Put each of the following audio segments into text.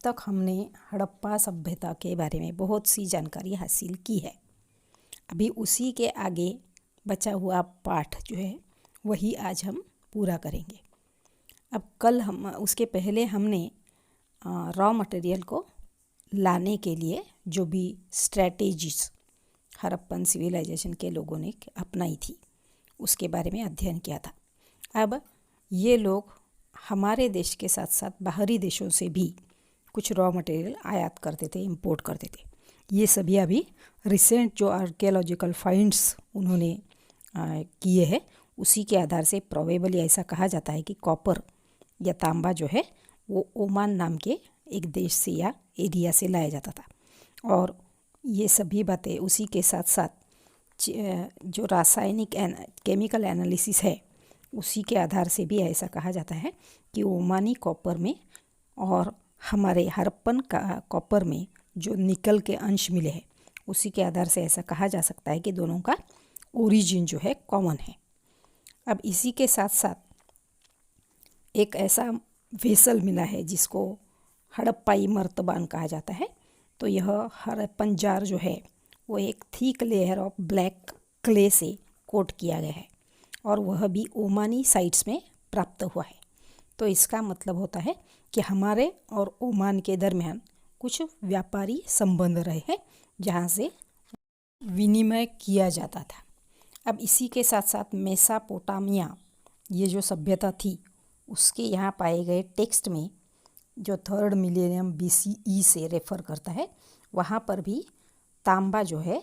तक हमने हड़प्पा सभ्यता के बारे में बहुत सी जानकारी हासिल की है। अभी उसी के आगे बचा हुआ पाठ जो है वही आज हम पूरा करेंगे। अब कल हम उसके पहले हमने रॉ मटेरियल को लाने के लिए जो भी स्ट्रैटेजीज हड़प्पन सिविलाइजेशन के लोगों ने अपनाई थी उसके बारे में अध्ययन किया था। अब ये लोग हमारे देश के साथ साथ बाहरी देशों से भी कुछ रॉ मटेरियल आयात करते थे, इंपोर्ट करते थे। ये सभी अभी रिसेंट जो आर्कियोलॉजिकल फाइंड्स उन्होंने किए हैं उसी के आधार से प्रोबेबली ऐसा कहा जाता है कि कॉपर या तांबा जो है वो ओमान नाम के एक देश से या एरिया से लाया जाता था। और ये सभी बातें उसी के साथ साथ जो रासायनिक केमिकल एनालिसिस है उसी के आधार से भी ऐसा कहा जाता है कि ओमानी कॉपर में और हमारे हड़प्पन का कॉपर में जो निकल के अंश मिले हैं उसी के आधार से ऐसा कहा जा सकता है कि दोनों का ओरिजिन जो है कॉमन है। अब इसी के साथ साथ एक ऐसा वेसल मिला है जिसको हड़प्पाई मर्तबान कहा जाता है। तो यह हड़प्पन जार जो है वो एक thick layer of black clay से कोट किया गया है और वह भी ओमानी साइट्स में प्राप्त हुआ है। तो इसका मतलब होता है कि हमारे और ओमान के दरमियान कुछ व्यापारी संबंध रहे हैं जहाँ से विनिमय किया जाता था। अब इसी के साथ साथ मेसोपोटामिया ये जो सभ्यता थी उसके यहाँ पाए गए टेक्स्ट में जो 3rd मिलेनियम BCE से रेफर करता है वहाँ पर भी तांबा जो है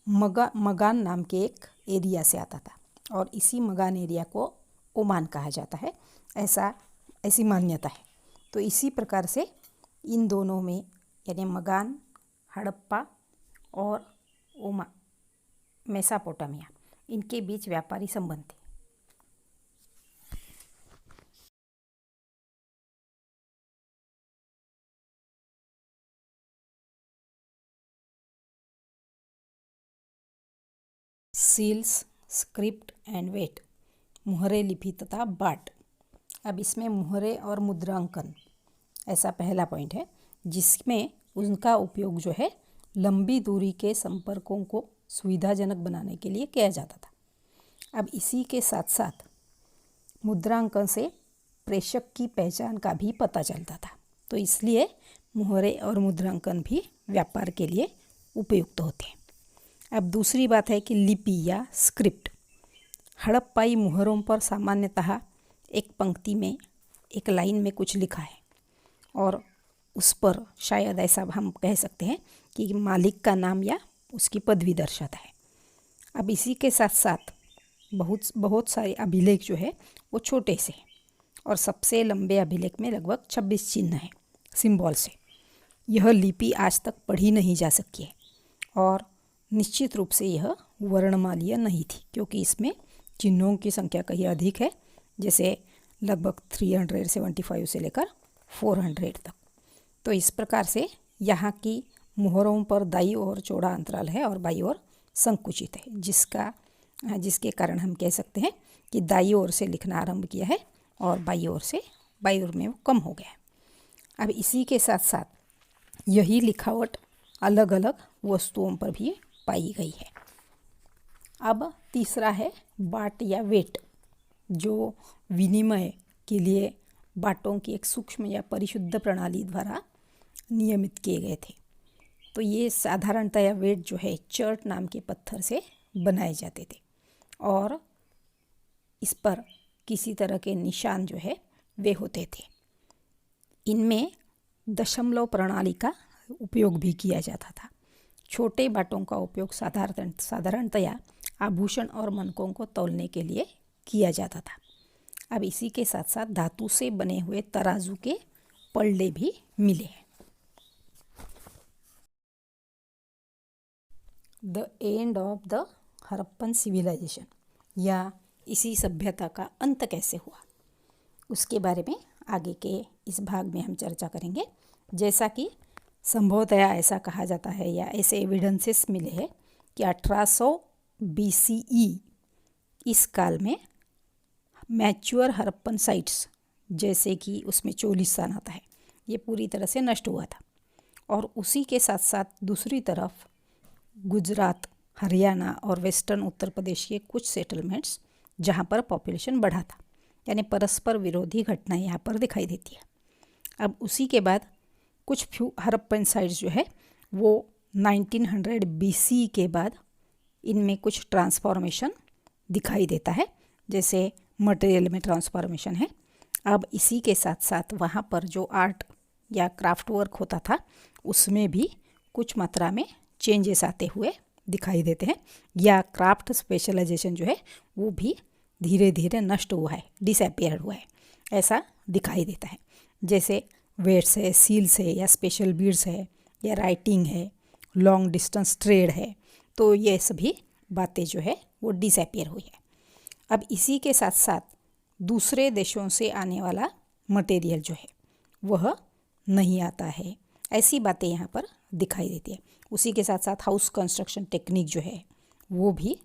मगान नाम के एक एरिया से आता था और इसी मगान एरिया को ओमान कहा जाता है, ऐसी मान्यता है। तो इसी प्रकार से इन दोनों में यानी मगान, हड़प्पा और मेसोपोटामिया इनके बीच व्यापारी संबंध थे। सील्स, स्क्रिप्ट एंड वेट, मुहरे लिपि तथा बाट। अब इसमें मुहरे और मुद्रांकन ऐसा पहला पॉइंट है जिसमें उनका उपयोग जो है लंबी दूरी के संपर्कों को सुविधाजनक बनाने के लिए किया जाता था। अब इसी के साथ साथ मुद्रांकन से प्रेषक की पहचान का भी पता चलता था। तो इसलिए मुहरे और मुद्रांकन भी व्यापार के लिए उपयुक्त होते हैं। अब दूसरी बात है कि लिपि या स्क्रिप्ट। हड़प्पाई मुहरों पर सामान्यतः एक पंक्ति में एक लाइन में कुछ लिखा है और उस पर शायद ऐसा हम कह सकते हैं कि मालिक का नाम या उसकी पदवी दर्शाता है। अब इसी के साथ साथ बहुत सारे अभिलेख जो है वो छोटे से और सबसे लंबे अभिलेख में लगभग 26 चिन्ह हैं सिंबल से। यह लिपि आज तक पढ़ी नहीं जा सकी है और निश्चित रूप से यह वर्णमालीय नहीं थी क्योंकि इसमें चिन्हों की संख्या कहीं अधिक है, जैसे लगभग 375 से लेकर 400 तक। तो इस प्रकार से यहाँ की मुहरों पर दाईं ओर चौड़ा अंतराल है और बाईं ओर संकुचित है, जिसके कारण हम कह सकते हैं कि दाईं ओर से लिखना आरंभ किया है और बाईं ओर में वो कम हो गया है। अब इसी के साथ साथ यही लिखावट अलग अलग वस्तुओं पर भी पाई गई है। अब तीसरा है बाट या वेट, जो विनिमय के लिए बाटों की एक सूक्ष्म या परिशुद्ध प्रणाली द्वारा नियमित किए गए थे। तो ये साधारणतया वेट जो है चर्ट नाम के पत्थर से बनाए जाते थे और इस पर किसी तरह के निशान जो है वे होते थे। इनमें दशमलव प्रणाली का उपयोग भी किया जाता था। छोटे बाटों का उपयोग साधारणतया आभूषण और मनकों को तौलने के लिए किया जाता था। अब इसी के साथ साथ धातु से बने हुए तराजू के पलड़े भी मिले हैं। The end of the Harappan civilisation या इसी सभ्यता का अंत कैसे हुआ उसके बारे में आगे के इस भाग में हम चर्चा करेंगे। जैसा कि संभवतया ऐसा कहा जाता है या ऐसे एविडेंसेस मिले हैं कि 1800 BCE इस काल में मैच्योर हड़प्पन साइट्स, जैसे कि उसमें चोलिस्तान आता है, ये पूरी तरह से नष्ट हुआ था। और उसी के साथ साथ दूसरी तरफ गुजरात, हरियाणा और वेस्टर्न उत्तर प्रदेश के कुछ सेटलमेंट्स जहाँ पर पॉपुलेशन बढ़ा था, यानी परस्पर विरोधी घटनाएं यहाँ पर दिखाई देती है। अब उसी के बाद कुछ फ्यू हड़प्पन साइट्स जो है वो 1900 BC के बाद इनमें कुछ ट्रांसफॉर्मेशन दिखाई देता है, जैसे मटेरियल में ट्रांसफॉर्मेशन है। अब इसी के साथ साथ वहाँ पर जो आर्ट या क्राफ्ट वर्क होता था उसमें भी कुछ मात्रा में चेंजेस आते हुए दिखाई देते हैं, या क्राफ्ट स्पेशलाइजेशन जो है वो भी धीरे धीरे नष्ट हुआ है, डिसअपियर हुआ है, ऐसा दिखाई देता है। जैसे वेट्स है, सील्स है, या स्पेशल बीड्स है, या राइटिंग है, लॉन्ग डिस्टेंस ट्रेड है, तो ये सभी बातें जो है वो डिसअपियर हुई है। अब इसी के साथ साथ दूसरे देशों से आने वाला मटेरियल जो है वह नहीं आता है, ऐसी बातें यहाँ पर दिखाई देती है। उसी के साथ साथ हाउस कंस्ट्रक्शन टेक्निक जो है वो भी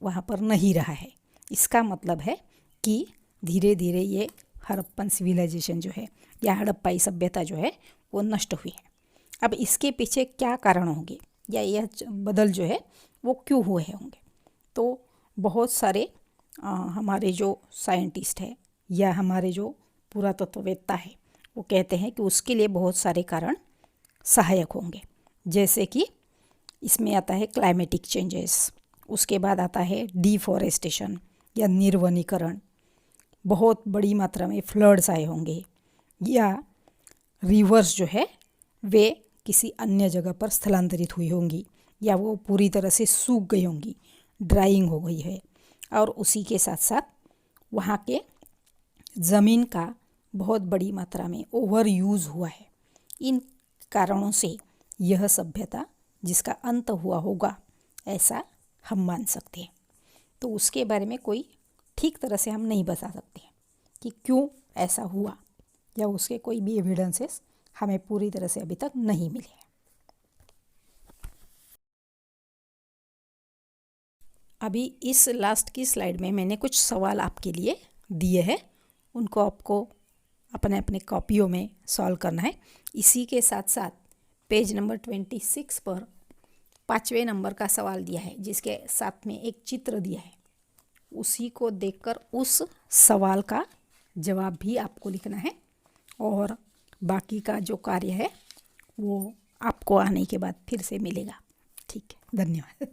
वहाँ पर नहीं रहा है। इसका मतलब है कि धीरे धीरे ये हड़प्पन सिविलाइजेशन जो है या हड़प्पाई सभ्यता जो है वो नष्ट हुई है। अब इसके पीछे क्या कारण होंगे या यह बदल जो है वो क्यों हुए होंगे, तो बहुत सारे हमारे जो साइंटिस्ट है या हमारे जो पुरातत्ववेत्ता है वो कहते हैं कि उसके लिए बहुत सारे कारण सहायक होंगे। जैसे कि इसमें आता है क्लाइमेटिक चेंजेस, उसके बाद आता है डिफॉरेस्टेशन या निर्वनीकरण, बहुत बड़ी मात्रा में फ्लड्स आए होंगे, या रिवर्स जो है वे किसी अन्य जगह पर स्थलांतरित हुई होंगी, या वो पूरी तरह से सूख गई होंगी, ड्राइंग हो गई है। और उसी के साथ साथ वहाँ के ज़मीन का बहुत बड़ी मात्रा में ओवर यूज़ हुआ है। इन कारणों से यह सभ्यता जिसका अंत हुआ होगा ऐसा हम मान सकते हैं। तो उसके बारे में कोई ठीक तरह से हम नहीं बता सकते हैं कि क्यों ऐसा हुआ, या उसके कोई भी एविडेंसेस हमें पूरी तरह से अभी तक नहीं मिले हैं। अभी इस लास्ट की स्लाइड में मैंने कुछ सवाल आपके लिए दिए हैं, उनको आपको अपने अपने कॉपियों में सॉल्व करना है। इसी के साथ साथ पेज नंबर 26 पर 5वें नंबर का सवाल दिया है जिसके साथ में एक चित्र दिया है, उसी को देखकर उस सवाल का जवाब भी आपको लिखना है, और बाकी का जो कार्य है वो आपको आने के बाद फिर से मिलेगा। ठीक है, धन्यवाद।